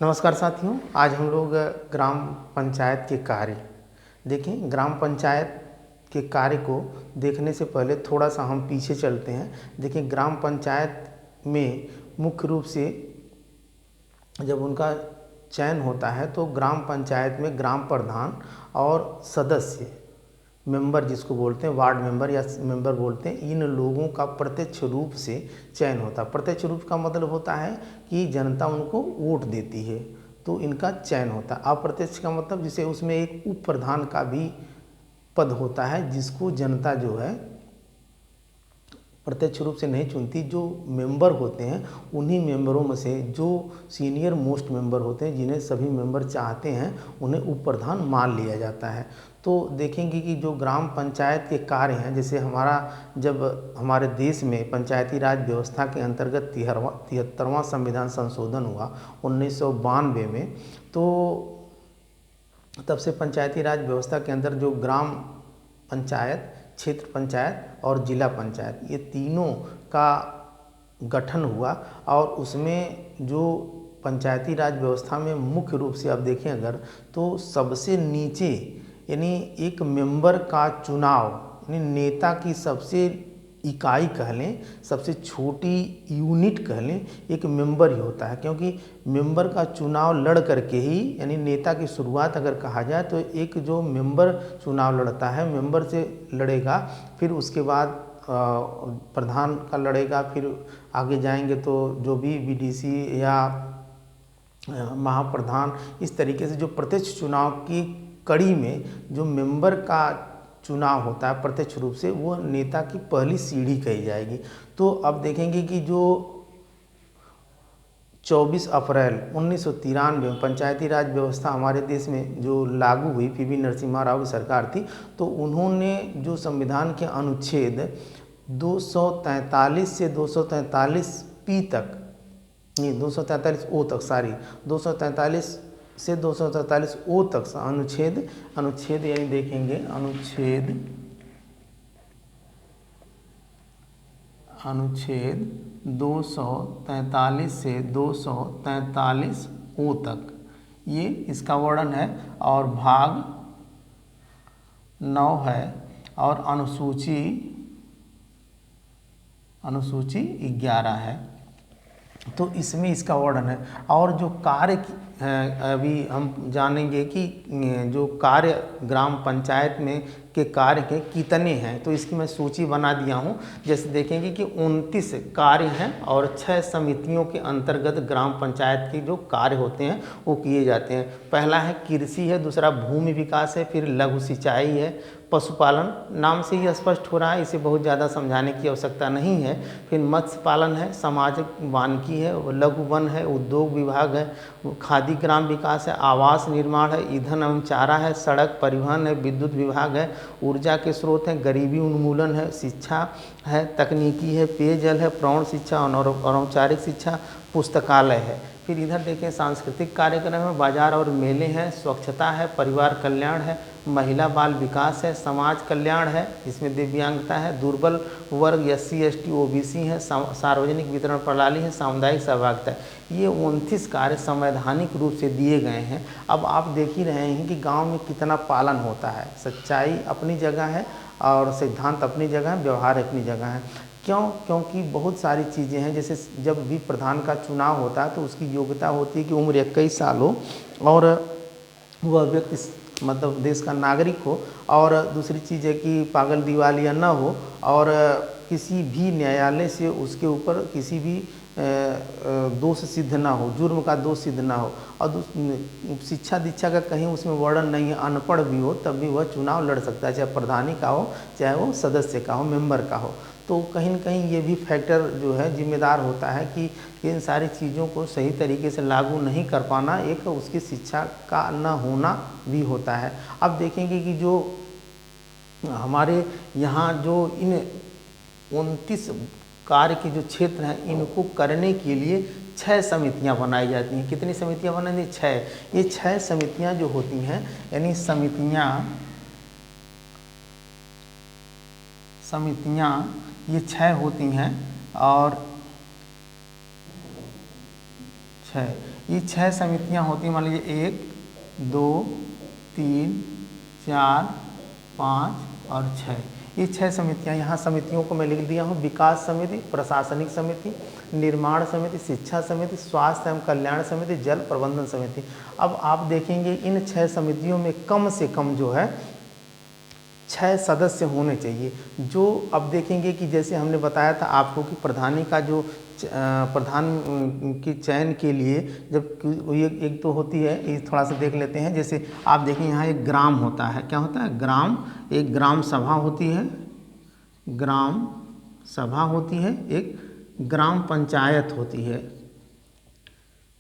नमस्कार साथियों, आज हम लोग ग्राम पंचायत के कार्य देखें। ग्राम पंचायत के कार्य को देखने से पहले थोड़ा सा हम पीछे चलते हैं। देखिए, ग्राम पंचायत में मुख्य रूप से जब उनका चयन होता है तो ग्राम पंचायत में ग्राम प्रधान और सदस्य मेंबर, जिसको बोलते हैं वार्ड मेंबर या मेंबर बोलते हैं, इन लोगों का प्रत्यक्ष रूप से चयन होता है। प्रत्यक्ष रूप का मतलब होता है कि जनता उनको वोट देती है तो इनका चयन होता है। अप्रत्यक्ष का मतलब जिसे उसमें एक उप प्रधान का भी पद होता है, जिसको जनता जो है प्रत्यक्ष रूप से नहीं चुनती। जो मेंबर होते हैं उन्हीं मेंबरों में से जो सीनियर मोस्ट मेंबर होते हैं, जिन्हें सभी मेंबर चाहते हैं, उन्हें उप प्रधान मान लिया जाता है। तो देखेंगे कि जो ग्राम पंचायत के कार्य हैं, जैसे जब हमारे देश में पंचायती राज व्यवस्था के अंतर्गत 73वां संविधान संशोधन हुआ 1992 में, तो तब से पंचायती राज व्यवस्था के अंदर जो ग्राम पंचायत, क्षेत्र पंचायत और जिला पंचायत, ये तीनों का गठन हुआ। और उसमें जो पंचायती राज व्यवस्था में मुख्य रूप से आप देखें अगर, तो सबसे नीचे यानी एक मेंबर का चुनाव, यानी नेता की सबसे इकाई कह लें, सबसे छोटी यूनिट कह लें, एक मेंबर ही होता है। क्योंकि मेंबर का चुनाव लड़ करके ही, यानी नेता की शुरुआत अगर कहा जाए तो एक जो मेंबर चुनाव लड़ता है, मेंबर से लड़ेगा, फिर उसके बाद प्रधान का लड़ेगा, फिर आगे जाएंगे तो जो भी बीडीसी या महाप्रधान, इस तरीके से जो प्रत्यक्ष चुनाव की कड़ी में जो मेंबर का चुनाव होता है प्रत्यक्ष रूप से, वो नेता की पहली सीढ़ी कही जाएगी। तो अब देखेंगे कि जो 24 अप्रैल 1993 में पंचायती राज व्यवस्था हमारे देश में जो लागू हुई, पीवी नरसिम्हा राव की सरकार थी, तो उन्होंने जो संविधान के अनुच्छेद 243 से 243 पी तक, नहीं 243 ओ तक, 243 से 243 ओ तक अनुच्छेद यानी देखेंगे अनुच्छेद 243 से 243 ओ तक, ये इसका वर्णन है। और भाग 9 है और अनुसूची 11 है, तो इसमें इसका वर्णन है। और जो कार्य अभी हम जानेंगे कि जो कार्य ग्राम पंचायत में के कार्य के कितने हैं, तो इसकी मैं सूची बना दिया हूँ। जैसे देखेंगे कि 29 कार्य हैं और 6 समितियों के अंतर्गत ग्राम पंचायत के जो कार्य होते हैं वो किए जाते हैं। पहला है कृषि है, दूसरा भूमि विकास है, फिर लघु सिंचाई है, पशुपालन, नाम से ही स्पष्ट हो रहा है, इसे बहुत ज़्यादा समझाने की आवश्यकता नहीं है। फिर मत्स्य पालन है, सामाजिक वानिकी है, लघु वन है, उद्योग विभाग है, खादी ग्राम विकास है, आवास निर्माण है, ईंधन एवं चारा है, सड़क परिवहन है, विद्युत विभाग है, ऊर्जा के स्रोत हैं, गरीबी उन्मूलन है, शिक्षा है, तकनीकी है, पेयजल है, प्रौढ़ शिक्षा और अनौपचारिक शिक्षा, पुस्तकालय है। फिर इधर देखें सांस्कृतिक कार्यक्रम है, बाजार और मेले हैं, स्वच्छता है, परिवार कल्याण है, महिला बाल विकास है, समाज कल्याण है, इसमें दिव्यांगता है, दुर्बल वर्ग SC ST OBC है, सार्वजनिक वितरण प्रणाली है, सामुदायिक सहभागिता है। ये 29 कार्य संवैधानिक रूप से दिए गए हैं। अब आप देख ही रहे हैं कि गांव में कितना पालन होता है। सच्चाई अपनी जगह है और सिद्धांत अपनी जगह है, व्यवहार अपनी जगह है। क्यों? क्योंकि बहुत सारी चीज़ें हैं। जैसे जब भी प्रधान का चुनाव होता है तो उसकी योग्यता होती है कि उम्र 21 साल हो और वह व्यक्ति मतलब देश का नागरिक हो, और दूसरी चीज़ है कि पागल दिवालिया न हो और किसी भी न्यायालय से उसके ऊपर किसी भी दोष सिद्ध ना हो, जुर्म का दोष सिद्ध ना हो। और शिक्षा दीक्षा का कहीं उसमें वर्णन नहीं है, अनपढ़ भी हो तब भी वह चुनाव लड़ सकता है, चाहे प्रधानी का हो, चाहे वो सदस्य का हो, मेंबर का हो। तो कहीं न कहीं ये भी फैक्टर जो है जिम्मेदार होता है कि इन सारी चीज़ों को सही तरीके से लागू नहीं कर पाना एक उसकी शिक्षा का न होना भी होता है। अब देखेंगे कि जो हमारे यहाँ जो इन 29 कार्य के जो क्षेत्र हैं, इनको करने के लिए 6 समितियाँ बनाई जाती हैं। कितनी समितियाँ बनाई? 6। ये 6 समितियाँ जो होती हैं, यानी समितियाँ ये 6 होती हैं और 6 ये 6 समितियां होती हैं, मान लीजिए 1 2 3 4 5 और 6, ये 6 समितियां। यहाँ समितियों को मैं लिख दिया हूँ: विकास समिति, प्रशासनिक समिति, निर्माण समिति, शिक्षा समिति, स्वास्थ्य एवं कल्याण समिति, जल प्रबंधन समिति। अब आप देखेंगे इन 6 समितियों में कम से कम जो है 6 सदस्य होने चाहिए। जो अब देखेंगे कि जैसे हमने बताया था आपको कि प्रधानी का जो प्रधान की चयन के लिए जब एक तो होती है, ये थोड़ा सा देख लेते हैं। जैसे आप देखें यहाँ एक ग्राम होता है, क्या होता है? ग्राम। एक ग्राम सभा होती है, ग्राम सभा होती है, एक ग्राम पंचायत होती है,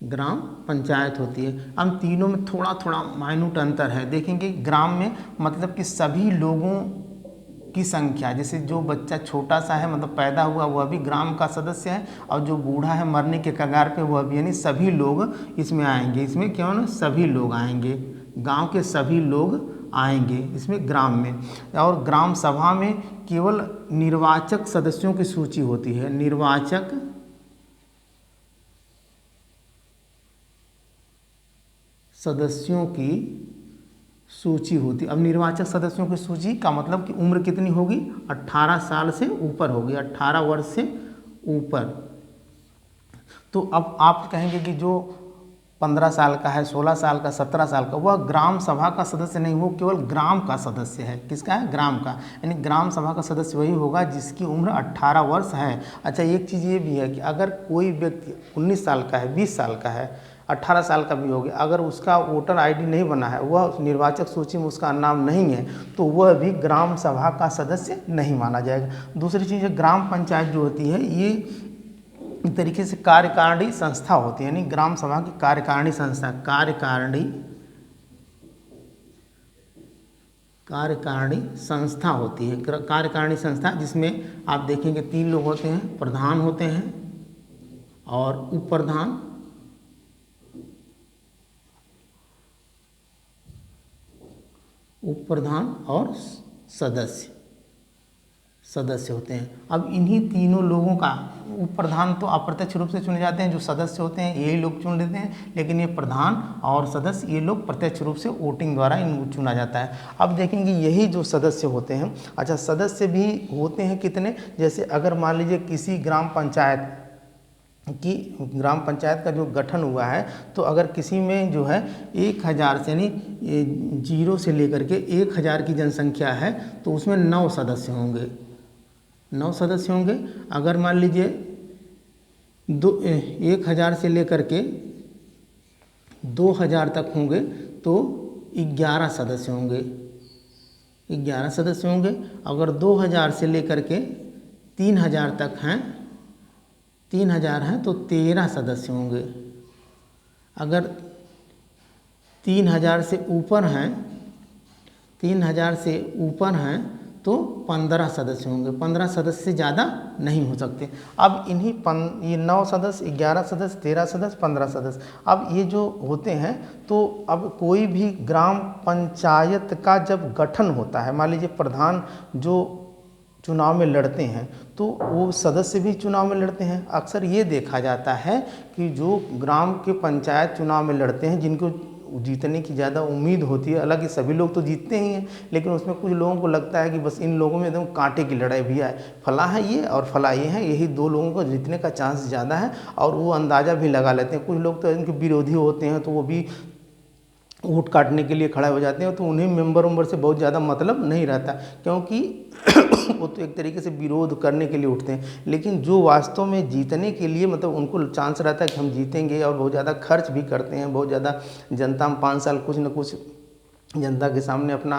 ग्राम पंचायत होती है। अब तीनों में थोड़ा थोड़ा माइन्यूट अंतर है। देखेंगे ग्राम में मतलब कि सभी लोगों की संख्या, जैसे जो बच्चा छोटा सा है मतलब पैदा हुआ वह भी ग्राम का सदस्य है, और जो बूढ़ा है मरने के कगार पे वह भी, यानी सभी लोग इसमें आएंगे। इसमें क्यों ना सभी लोग आएंगे, गांव के सभी लोग आएंगे इसमें ग्राम में। और ग्राम सभा में केवल निर्वाचक सदस्यों की सूची होती है, निर्वाचक सदस्यों की सूची होती। अब निर्वाचक सदस्यों की सूची का मतलब कि उम्र कितनी होगी? 18 साल से ऊपर होगी, 18 वर्ष से ऊपर। तो अब आप कहेंगे कि जो 15 साल का है, 16 साल का, 17 साल का, वह ग्राम सभा का सदस्य नहीं, वो केवल ग्राम का सदस्य है। किसका है? ग्राम का। यानी ग्राम सभा का सदस्य वही होगा जिसकी उम्र 18 वर्ष है। अच्छा, एक चीज़ ये भी है कि अगर कोई व्यक्ति 19 साल का है, 20 साल का है, 18 साल का भी हो गया, अगर उसका वोटर आईडी नहीं बना है, वह निर्वाचक सूची में उसका नाम नहीं है, तो वह भी ग्राम सभा का सदस्य नहीं माना जाएगा। दूसरी चीज़ है, ग्राम पंचायत जो होती है ये एक तरीके से कार्यकारिणी संस्था होती है, यानी ग्राम सभा की कार्यकारिणी संस्था, कार्यकारिणी संस्था होती है। कार्यकारिणी संस्था जिसमें आप देखेंगे 3 लोग होते हैं, प्रधान होते हैं और उप प्रधान और सदस्य होते हैं। अब इन्हीं तीनों लोगों का, उप प्रधान तो अप्रत्यक्ष रूप से चुने जाते हैं, जो सदस्य होते हैं यही लोग चुन लेते हैं, लेकिन ये प्रधान और सदस्य ये लोग प्रत्यक्ष रूप से वोटिंग द्वारा इनको चुना जाता है। अब देखेंगे यही जो सदस्य होते हैं, अच्छा सदस्य भी होते हैं कितने? जैसे अगर मान लीजिए किसी ग्राम पंचायत का जो गठन हुआ है, तो अगर किसी में जो है 1000 से, यानी 0 से लेकर के 1000 की जनसंख्या है, तो उसमें 9 सदस्य होंगे, 9 सदस्य होंगे। अगर मान लीजिए 1000 से लेकर के 2000 तक होंगे तो 11 सदस्य होंगे, 11 सदस्य होंगे। अगर 2000 से लेकर के 3000 तक हैं, 3000 हैं तो 13 सदस्य होंगे। अगर 3000 से ऊपर हैं, 3000 से ऊपर हैं तो 15 सदस्य होंगे, 15 सदस्य से ज़्यादा नहीं हो सकते। अब इन्हीं ये 9 सदस्य, 11 सदस्य, 13 सदस्य, 15 सदस्य, अब ये जो होते हैं, तो अब कोई भी ग्राम पंचायत का जब गठन होता है, मान लीजिए प्रधान जो चुनाव में लड़ते हैं तो वो सदस्य भी चुनाव में लड़ते हैं। अक्सर ये देखा जाता है कि जो ग्राम के पंचायत चुनाव में लड़ते हैं, जिनको जीतने की ज़्यादा उम्मीद होती है, हालांकि सभी लोग तो जीतते ही हैं, लेकिन उसमें कुछ लोगों को लगता है कि बस इन लोगों में एकदम कांटे की लड़ाई भी है, फला है ये और फला ये है, यही 2 लोगों को जीतने का चांस ज़्यादा है, और वो अंदाज़ा भी लगा लेते हैं। कुछ लोग तो इनके विरोधी होते हैं, तो वो भी वोट काटने के लिए खड़े हो जाते हैं, तो उन्हें मेंबर से बहुत ज़्यादा मतलब नहीं रहता, क्योंकि वो तो एक तरीके से विरोध करने के लिए उठते हैं। लेकिन जो वास्तव में जीतने के लिए मतलब उनको चांस रहता है कि हम जीतेंगे, और बहुत ज़्यादा खर्च भी करते हैं, बहुत ज़्यादा जनता में 5 साल कुछ न कुछ जनता के सामने अपना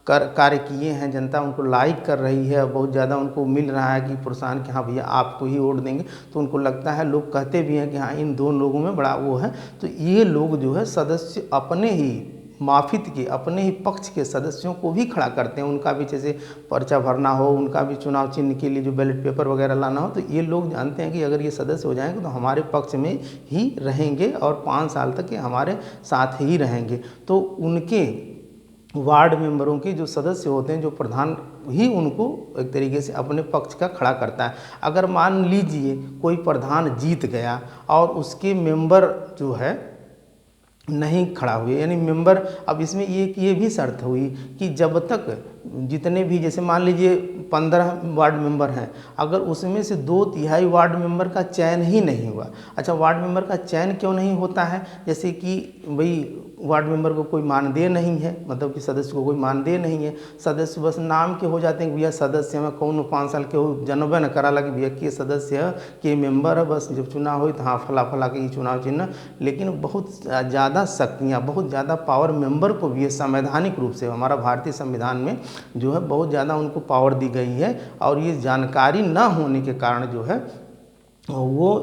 कार्य किए हैं, जनता उनको लाइक कर रही है, बहुत ज़्यादा उनको मिल रहा है कि प्रोत्साहन कि हाँ भैया आपको ही वोट देंगे, तो उनको लगता है, लोग कहते भी हैं कि हाँ इन 2 लोगों में बड़ा वो है। तो ये लोग जो है सदस्य अपने ही माफित के, अपने ही पक्ष के सदस्यों को भी खड़ा करते हैं, उनका भी जैसे पर्चा भरना हो, उनका भी चुनाव चिन्ह के लिए जो बैलेट पेपर वगैरह लाना हो, तो ये लोग जानते हैं कि अगर ये सदस्य हो जाएंगे तो हमारे पक्ष में ही रहेंगे और 5 साल तक ये हमारे साथ ही रहेंगे। तो उनके वार्ड मेंबरों के जो सदस्य होते हैं, जो प्रधान ही उनको एक तरीके से अपने पक्ष का खड़ा करता है। अगर मान लीजिए कोई प्रधान जीत गया और उसके मेंबर जो है नहीं खड़ा हुए, यानी मेंबर, अब इसमें ये भी शर्त हुई कि जब तक जितने भी, जैसे मान लीजिए 15 वार्ड मेंबर हैं, अगर उसमें से 2/3 वार्ड मेंबर का चयन ही नहीं हुआ। अच्छा, वार्ड मेंबर का चयन क्यों नहीं होता है? जैसे कि भाई वार्ड मेंबर को कोई मानदेय नहीं है, मतलब कि सदस्य को कोई मानदेय नहीं है, सदस्य बस नाम के हो जाते हैं, भैया सदस्य में कौन 5 साल के हो जनबे न करा लगे भैया के सदस्य है, के मेंबर है, बस जब चुनाव हो तो हाँ फला फला के ये चुनाव चिन्ह। लेकिन बहुत ज़्यादा शक्तियाँ, बहुत ज़्यादा पावर मेंबर को भी है, संवैधानिक रूप से हमारा भारतीय संविधान में जो है बहुत ज़्यादा उनको पावर दी गई है। और ये जानकारी ना होने के कारण जो है वो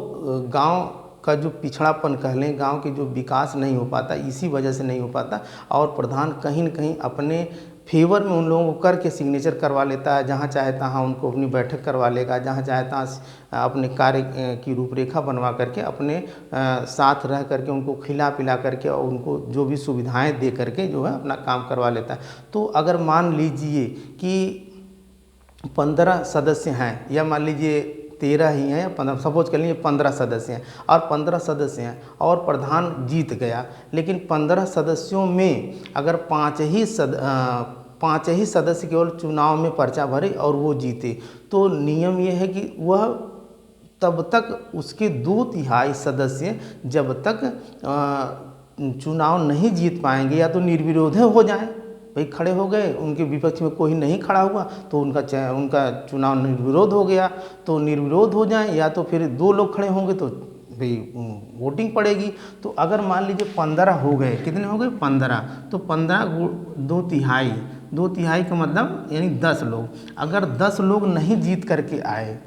गांव का जो पिछड़ापन कह लें, गांव के जो विकास नहीं हो पाता, इसी वजह से नहीं हो पाता। और प्रधान कहीं न कहीं अपने फेवर में उन लोगों को करके सिग्नेचर करवा लेता है, जहाँ चाहे तहाँ उनको अपनी बैठक करवा लेगा, जहाँ चाहे तहाँ अपने कार्य की रूपरेखा बनवा करके अपने साथ रह करके उनको खिला पिला करके और उनको जो भी सुविधाएं दे करके जो है अपना काम करवा लेता है। तो अगर मान लीजिए कि 15 सदस्य हैं, या मान लीजिए 13 ही हैं या 15, सपोज कर लीजिए 15 सदस्य हैं, और 15 सदस्य हैं और प्रधान जीत गया, लेकिन 15 सदस्यों में अगर 5 ही सदस्य केवल चुनाव में पर्चा भरे और वो जीते, तो नियम ये है कि वह तब तक उसके 2/3 सदस्य जब तक चुनाव नहीं जीत पाएंगे, या तो निर्विरोध हो जाएं, भाई खड़े हो गए, उनके विपक्ष में कोई नहीं खड़ा हुआ तो उनका चुनाव निर्विरोध हो गया, तो निर्विरोध हो जाएं, या तो फिर 2 लोग खड़े होंगे तो भाई वोटिंग पड़ेगी। तो अगर मान लीजिए 15 हो गए, कितने हो गए 15, तो 15 2/3 का मतलब यानी 10 लोग, अगर 10 लोग नहीं जीत करके आए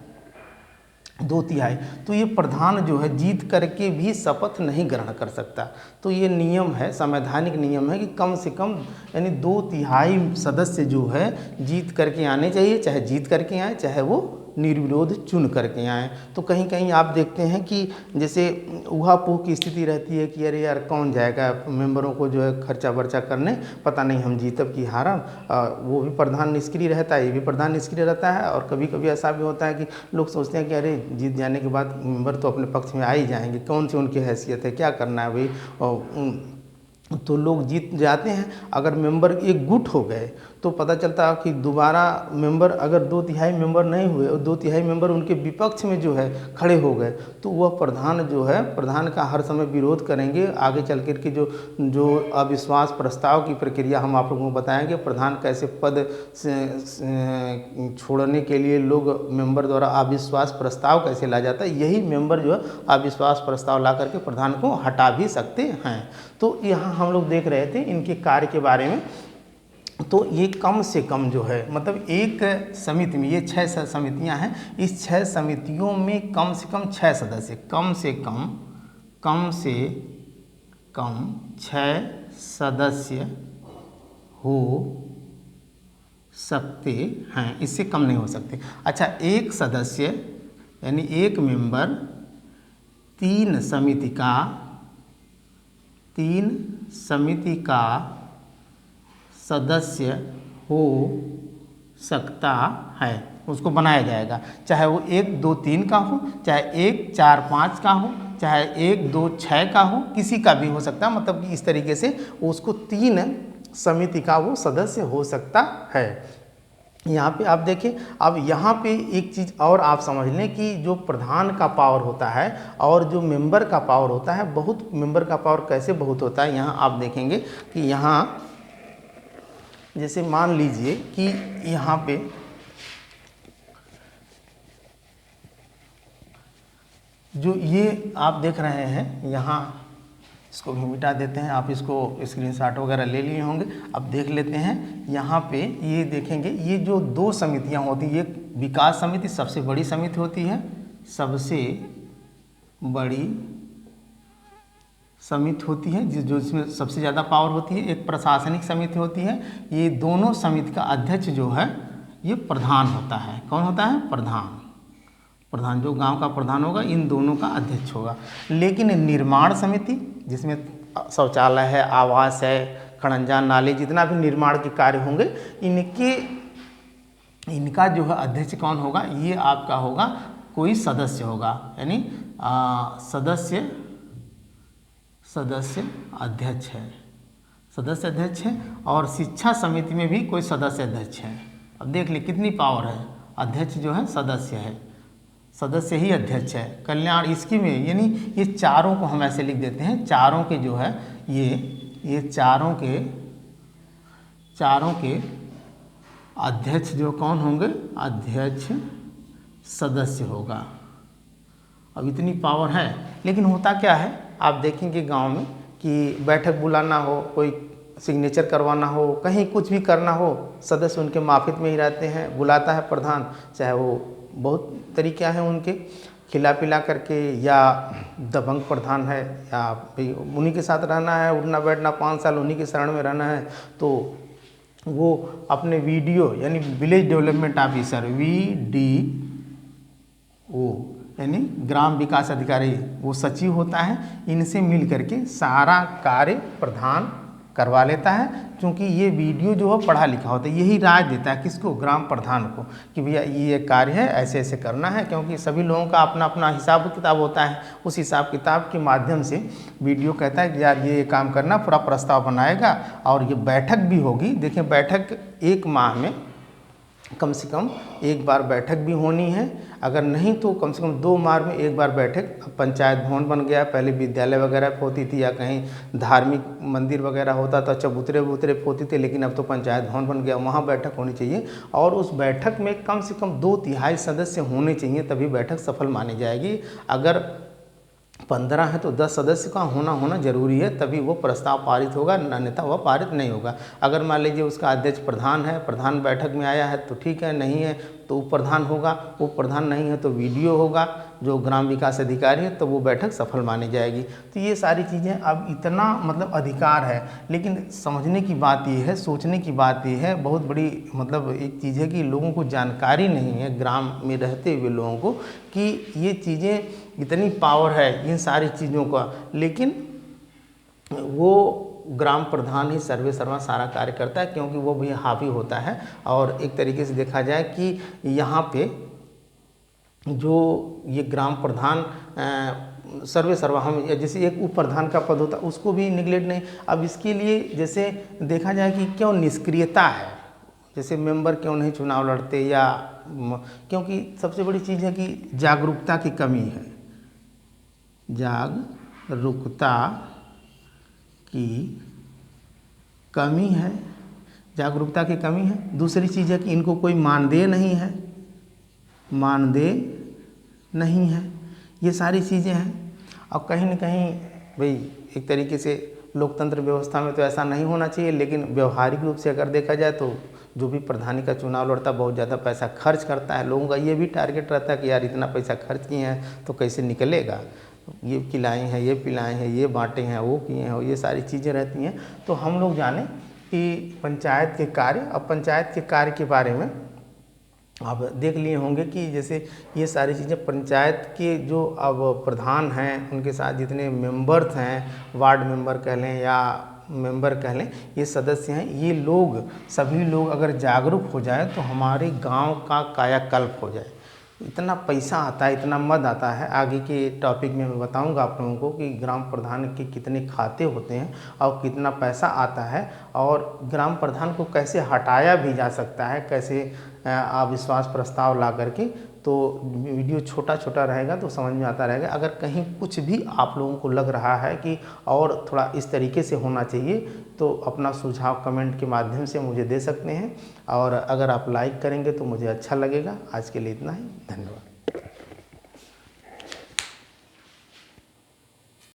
2/3, तो ये प्रधान जो है जीत करके भी शपथ नहीं ग्रहण कर सकता। तो ये नियम है, संवैधानिक नियम है कि कम से कम यानी 2/3 सदस्य जो है जीत करके आने चाहिए, चाहे जीत करके आए चाहे वो निर्विरोध चुन करके आए। तो कहीं कहीं आप देखते हैं कि जैसे ऊहापोह की स्थिति रहती है कि अरे यार कौन जाएगा मेंबरों को जो है खर्चा वर्चा करने, पता नहीं हम जीतब कि हारब, वो भी प्रधान निष्क्रिय रहता है, ये भी प्रधान निष्क्रिय रहता है। और कभी कभी ऐसा भी होता है कि लोग सोचते हैं कि अरे जीत जाने के बाद मेंबर तो अपने पक्ष में आ ही जाएंगे, कौन सी उनकी हैसियत है, क्या करना है भाई। तो लोग जीत जाते हैं। अगर मेंबर एक गुट हो गए तो पता चलता है कि दोबारा मेंबर अगर 2/3 मेंबर नहीं हुए और 2/3 मेंबर उनके विपक्ष में जो है खड़े हो गए, तो वह प्रधान जो है, प्रधान का हर समय विरोध करेंगे। आगे चल कर के जो अविश्वास प्रस्ताव की प्रक्रिया हम आप लोगों को बताएंगे, प्रधान कैसे पद से छोड़ने के लिए लोग मेंबर द्वारा अविश्वास प्रस्ताव कैसे ला जाता है, यही मेंबर जो है अविश्वास प्रस्ताव ला करके प्रधान को हटा भी सकते हैं। तो यहाँ हम लोग देख रहे थे इनके कार्य के बारे में। तो ये कम से कम जो है, मतलब एक समिति में ये 6 समितियां हैं, इस 6 समितियों में कम से कम 6 सदस्य, कम से कम 6 सदस्य हो सकते हैं, इससे कम नहीं हो सकते। अच्छा, एक सदस्य यानी एक मेंबर 3 समिति का सदस्य हो सकता है, उसको बनाया जाएगा, चाहे वो 1, 2, 3 का हो, चाहे 1, 4, 5 का हो, चाहे 1, 2, 6 का हो, किसी का भी हो सकता है। मतलब कि इस तरीके से उसको 3 समिति का वो सदस्य हो सकता है। यहाँ पे आप देखें, अब यहाँ पे एक चीज़ और आप समझ लें कि जो प्रधान का पावर होता है और जो मेंबर का पावर होता है, बहुत मेंबर का पावर कैसे बहुत होता है, यहाँ आप देखेंगे कि यहाँ जैसे मान लीजिए कि यहाँ पे जो ये आप देख रहे हैं, यहाँ इसको भी मिटा देते हैं, आप इसको स्क्रीनशॉट वगैरह ले लिए होंगे, अब देख लेते हैं। यहाँ पे ये देखेंगे, ये जो 2 समितियाँ होती हैं, एक विकास समिति सबसे बड़ी समिति होती है, सबसे बड़ी समिति होती है जो इसमें सबसे ज़्यादा पावर होती है। एक प्रशासनिक समिति होती है। ये दोनों समिति का अध्यक्ष जो है ये प्रधान होता है। कौन होता है? प्रधान जो गांव का प्रधान होगा, इन दोनों का अध्यक्ष होगा। लेकिन निर्माण समिति जिसमें शौचालय है, आवास है, खड़ंजा, नाले, जितना भी निर्माण के कार्य होंगे, इनके इनका जो है अध्यक्ष कौन होगा, ये आपका होगा कोई सदस्य होगा, यानी सदस्य अध्यक्ष है, सदस्य अध्यक्ष है। और शिक्षा समिति में भी कोई सदस्य अध्यक्ष है। अब देख ले कितनी पावर है, अध्यक्ष जो है सदस्य है, सदस्य ही अध्यक्ष है। कल्याण इसकी में, यानी ये चारों को हम ऐसे लिख देते हैं, चारों के जो है ये चारों के अध्यक्ष जो कौन होंगे, अध्यक्ष सदस्य होगा। अब इतनी पावर है, लेकिन होता क्या है, आप देखेंगे गांव में कि बैठक बुलाना हो, कोई सिग्नेचर करवाना हो, कहीं कुछ भी करना हो, सदस्य उनके माफिक में ही रहते हैं, बुलाता है प्रधान, चाहे वो बहुत तरीक़ा है उनके, खिला पिला करके, या दबंग प्रधान है, या भाई उन्हीं के साथ रहना है, उठना बैठना 5 साल उन्हीं के शरण में रहना है, तो वो अपने वीडियो यानी विलेज डेवलपमेंट ऑफिसर VDO यानी ग्राम विकास अधिकारी, वो सचिव होता है, इनसे मिल करके सारा कार्य प्रधान करवा लेता है। क्योंकि ये वीडियो जो है पढ़ा लिखा होता है, यही राय देता है किसको, ग्राम प्रधान को, कि भैया ये कार्य है, ऐसे ऐसे करना है। क्योंकि सभी लोगों का अपना अपना हिसाब किताब होता है, उस हिसाब किताब के माध्यम से वीडियो कहता है कि यार ये काम करना, पूरा प्रस्ताव बनाएगा और ये बैठक भी होगी। देखिए बैठक 1 माह में कम से कम 1 बार बैठक भी होनी है, अगर नहीं तो कम से कम 2 माह में 1 बार बैठक। पंचायत भवन बन गया, पहले विद्यालय वगैरह होती थी, या कहीं धार्मिक मंदिर वगैरह होता था, चबूतरे वबूतरे होती थे, लेकिन अब तो पंचायत भवन बन गया, वहाँ बैठक होनी चाहिए। और उस बैठक में कम से कम 2/3 सदस्य होने चाहिए, तभी बैठक सफल मानी जाएगी। अगर 15 है तो 10 सदस्य का होना जरूरी है, तभी वो प्रस्ताव पारित होगा, अन्यथा वह पारित नहीं होगा। अगर मान लीजिए उसका अध्यक्ष प्रधान है, प्रधान बैठक में आया है तो ठीक है, नहीं है तो उप प्रधान होगा, उप प्रधान नहीं है तो वीडियो होगा जो ग्राम विकास अधिकारी है, तो वो बैठक सफल मानी जाएगी। तो ये सारी चीज़ें, अब इतना मतलब अधिकार है, लेकिन समझने की बात ये है, सोचने की बात ये है, बहुत बड़ी मतलब एक चीज़ है कि लोगों को जानकारी नहीं है, ग्राम में रहते हुए लोगों को, कि ये चीज़ें इतनी पावर है इन सारी चीज़ों का, लेकिन वो ग्राम प्रधान ही सर्वे सर्वा सारा कार्य करता है, क्योंकि वो भी हावी होता है। और एक तरीके से देखा जाए कि यहाँ पे जो ये ग्राम प्रधान सर्वे सर्वा, हम जैसे एक उप प्रधान का पद होता है उसको भी निगलेक्ट नहीं। अब इसके लिए जैसे देखा जाए कि क्यों निष्क्रियता है, जैसे मेंबर क्यों नहीं चुनाव लड़ते, या क्योंकि सबसे बड़ी चीज़ है कि जागरूकता की कमी है, जागरूकता की कमी है, जागरूकता की कमी है। दूसरी चीज़ है कि इनको कोई मानदेय नहीं है, मानदेय नहीं है, ये सारी चीज़ें हैं। और कहीं न कहीं भाई एक तरीके से लोकतंत्र व्यवस्था में तो ऐसा नहीं होना चाहिए, लेकिन व्यवहारिक रूप से अगर देखा जाए तो जो भी प्रधानी का चुनाव लड़ता बहुत ज़्यादा पैसा खर्च करता है। लोगों का ये भी टारगेट रहता है कि यार इतना पैसा खर्च किए हैं तो कैसे निकलेगा, ये खिलाए हैं, ये पिलाए हैं, ये बांटे हैं, वो किए हैं, ये सारी चीज़ें रहती हैं। तो हम लोग जाने कि पंचायत के कार्य, अब पंचायत के कार्य के बारे में आप देख लिए होंगे कि जैसे ये सारी चीज़ें पंचायत के जो अब प्रधान हैं, उनके साथ जितने मेंबर्स हैं, वार्ड मेंबर कह लें या मेंबर कह लें, ये सदस्य हैं, ये लोग सभी लोग अगर जागरूक हो जाए तो हमारे गांव का कायाकल्प हो जाए। इतना पैसा आता है, इतना मद आता है, आगे के टॉपिक में मैं बताऊंगा आप लोगों को कि ग्राम प्रधान के कितने खाते होते हैं और कितना पैसा आता है, और ग्राम प्रधान को कैसे हटाया भी जा सकता है, कैसे अविश्वास प्रस्ताव ला करके। तो वीडियो छोटा छोटा रहेगा तो समझ में आता रहेगा। अगर कहीं कुछ भी आप लोगों को लग रहा है कि और थोड़ा इस तरीके से होना चाहिए तो अपना सुझाव कमेंट के माध्यम से मुझे दे सकते हैं, और अगर आप लाइक करेंगे तो मुझे अच्छा लगेगा। आज के लिए इतना ही, धन्यवाद।